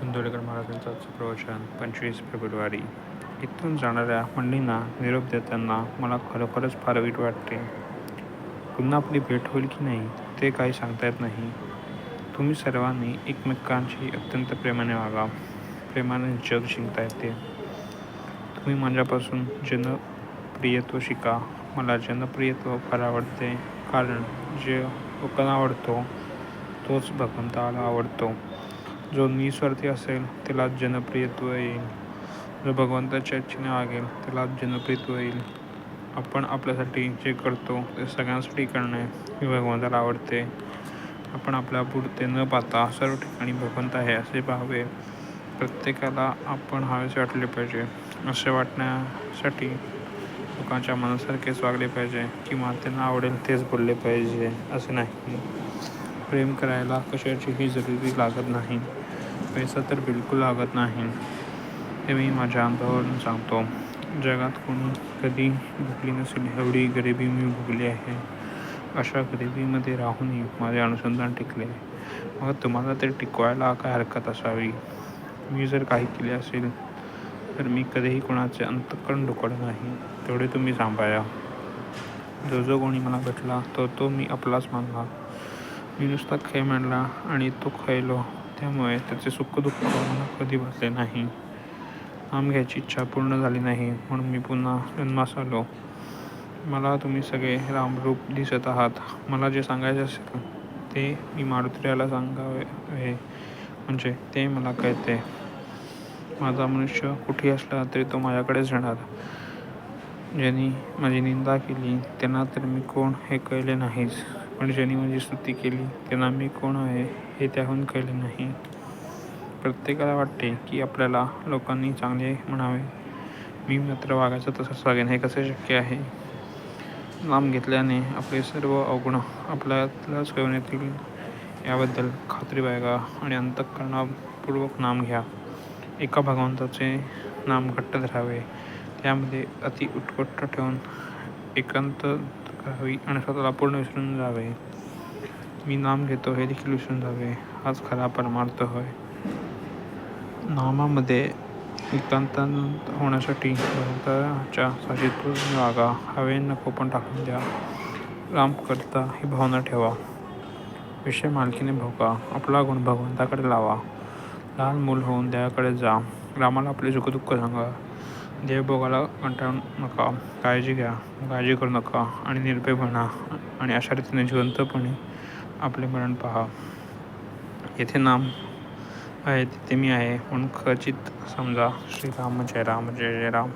इंदोरीकर महाराजांचं आजचं प्रवचन 25 फेब्रुवारी. इथून जाणाऱ्या मंडळींना निरोप देताना मला खरोखरच फार वाईट वाटते. पुन्हा आपली भेट होईल की नाही ते काही सांगता येत नाही. तुम्ही सर्वांनी एकमेकांशी अत्यंत प्रेमाने वागा. प्रेमाने जग जिंकता येते. तुम्ही माझ्यापासून जनप्रियत्व शिका. मला जनप्रियत्व फार आवडते, कारण जे लोकांना आवडतो तोच भगवंताला आवडतो. जो निस्वार्थी असेल त्यालाच जनप्रियत्व येईल. जो भगवंताच्या इच्छेने वागेल त्यालाच जनप्रियत्व येईल. आपण आपल्यासाठी जे करतो ते सगळ्यांसाठी करणे हे भगवंताला आवडते. आपण आपल्या पुरते न पाहता सर्व ठिकाणी भगवंत आहे असे पाहावे. प्रत्येकाला आपण हवेसे वाटले पाहिजे. असे वाटण्यासाठी लोकांच्या मनासारखेच वागले पाहिजे किंवा त्यांना आवडेल तेच बोलले पाहिजे असे नाही. प्रेम करायला कशाचीही जरुरी लागत नाही. पैसा तर बिलकुल लागत नाही. हे मी माझ्या अनुभवावरून सांगतो. जगात कोणी कधी भोगली नसेल एवढी गरिबी मी भोगली आहे. अशा गरिबीमध्ये राहूनही माझे अनुसंधान टिकले. मग तुम्हाला ते टिकवायला काय हरकत असावी. मी जर काही केले असेल तर मी कधीही कोणाचे अंतःकरण दुखवले नाही. तेवढे तुम्ही सांभाळा. जो कोणी मला भेटला तो मी आपलाच मानला. मी नुसता खय मांडला आणि तो खयलो. त्यामुळे त्याचे सुख दुःख मला कधी वाटले नाही. नाम घ्यायची इच्छा पूर्ण झाली नाही म्हणून मी पुन्हा जन्मास आलो. मला तुम्ही सगळे रामरूप दिसत आहात. मला जे सांगायचे असेल ते मी मारुतीला सांगावे म्हणजे ते मला कळते. माझा मनुष्य कुठेही असला तरी तो माझ्याकडेच येणार. ज्यांनी माझी निंदा केली त्यांना तर मी कोण हे कळले नाहीच, पण ज्यांनी माझी स्तुती केली त्यांना मी कोण आहे हे त्याहून कळले नाही. प्रत्येकाला वाटते की आपल्याला लोकांनी चांगले म्हणावे. मी मात्र वागायचं तसंच वागेन हे कसे शक्य आहे. नाम घेतल्याने आपले सर्व अवगुण आपल्यालाच कळून येतील याबद्दल खात्री बाळगा आणि अंतःकरणापूर्वक नाम घ्या. एका भगवंताचे नाम घट्ट धरावे. त्यामध्ये अति उत्कट ठेवून एकांत करावी आणि स्वतःला पूर्ण विसरून जावे. मी नाम घेतो हे देखील विसरून जावे. हाच खरा परमार्थ होय. नामामध्ये एकांत होण्यासाठी भगवंताच्या साक्षीत्व वागा. हवे नको पण टाकून द्या. राम करता ही भावना ठेवा. विषय मालकीने भोगा. आपला गुण भगवंताकडे लावा. लहान मूल होऊन देवाकडे जा. रामाला आपले सुखदुःख सांगा. देवभोगाला कंटाळू नका. काळजी घ्या, काळजी करू नका आणि निर्भय बना आणि अशा रीतीने जिवंतपणे आपले मरण पहा. येथे नाम आहे तिथे मी आहे म्हणून खचित समजा. श्रीराम जय राम जय जय राम.